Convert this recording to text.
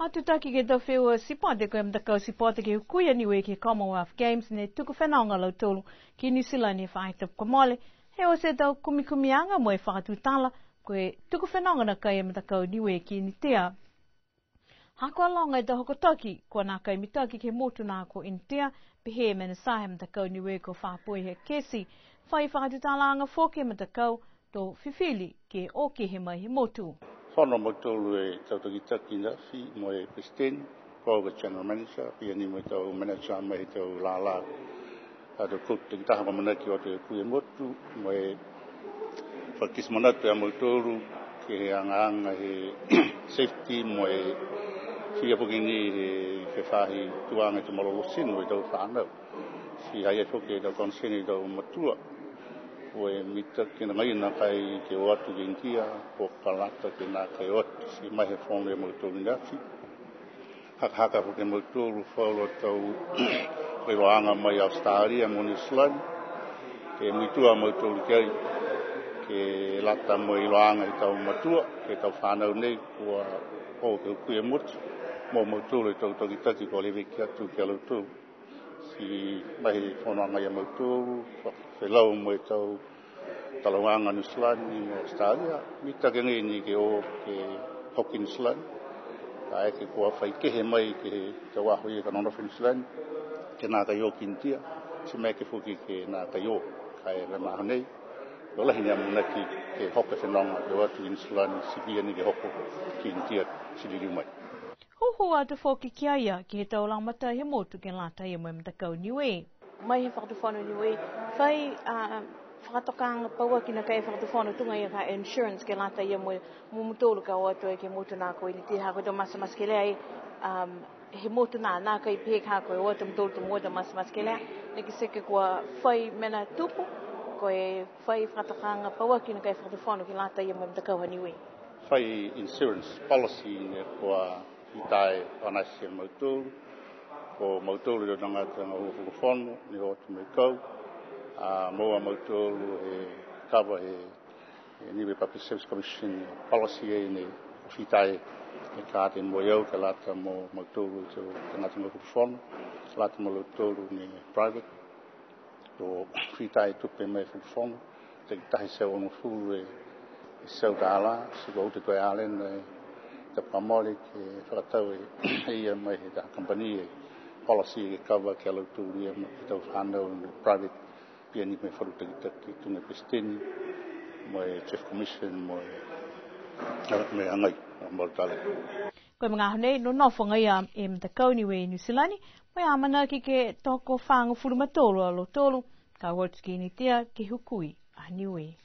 Matutaki ke tau whewua sipote koe mtakau sipote ke hukuia niwe ke Commonwealth Games ne tuku whenaonga lau tolu ki New Zealand e whaitap kwa mole. He o se tau kumikumianga mo e whakatutala koe tuku whenaonga na kai e mtakau niwe ki ni tea. Hako alonga e tahoko toki kua nā kai mitaki ke motu nā ko in tea pehe mena sahe mtakau niwe ko whapoi he kesi. Whai whakatutala anga whoke mtakau to whiwhili ke oke he mai he motu. Whana mautolu e tautaki taki na fi mo e Christine, Koga General Manager, pia ni mo tau manager mai tau lala. Hado kut te taha ma manaki o te kuia motu, mo e whakis manatu a mautolu ke he anga he safety mo e whia puki ni he whahi tuanga te malolo sinu e tau whanau. Si hai e whoke e tau konseni tau matua. O e mita ki na ngai na kai ke o atu ki intia, o kalata ki na kai o atu, si mai he whonga e mautolu ngafi. Haka po ke mautolu whaulo tau e roanga mai Australia, mo New Zealand, ke mitua mautolu kei, ke lata mo i roanga i tau matua, ke tau whanau nei, kua o ke kuia mutu, mo mautolu i tau toki taki ko lewe ki atu ki alutu. Si mai whananga i mautolu, whelau mo e tau talawanga New Zealand i Australia, mita ke ngai ni ke o ke hoki New Zealand, ka eke kua whai kehe mai ke te waho i ka nona New Zealand, ke nā kai o ki intia, si mai ke fuki ke nā kai o, ka e remaha nei, o lahi ni amunaki ke hoka whenonga ke watu i New Zealand, si via ni ke hoko ki intia, si liriu mai. Hoho atu whoki ki aia ki he tau langmata he motu ke lata ia mai mtakau niwe. Mai he whakatawhanu niwe, whai whakatokanga paua ki na kai whakatawhanu tunga ia ka insurance ke lata ia mo mutolu ka o atu e ke motu nā koe ni te hako tau masamas ke lea he motu nā kai pēk hako e o atu mutolu tu motu masamas ke lea, ne ki seke kua whai mena tupu, koe whai whakatokanga paua ki na kai whakatawhanu ki lata ia mai mtakau niwe. Whai insurance policy ne kua i tae whanasi a mautolu, ko mautolu i rangata ngā whakawhanu, ni o atu me kau, moa mautolu he kawa he Niwe Public Service Commission policy e ne whitae e kāte mo iau ka lata mo mautolu i te ngata ngā whakawhanu, lata mo mautolu ne private, o whitae tupe mai whakawhanu, te tahi sau anu fulu e sau dāla, si ko uti koe alen te pamole ke whakatau e ia mai he ta company e policy e kawa ke alautulu ia ki tau whanau ne private pia ni me wharutaki tunga Christine, mo e Chief Commission, mo e me angai, mo tale. Koe mga honei, no nofo ngai e mtakau niwe i New Zealand, mo e amana ki ke toko whanga furu matolo alo tolu, ka watu ki ni tia ke hukui a niwe.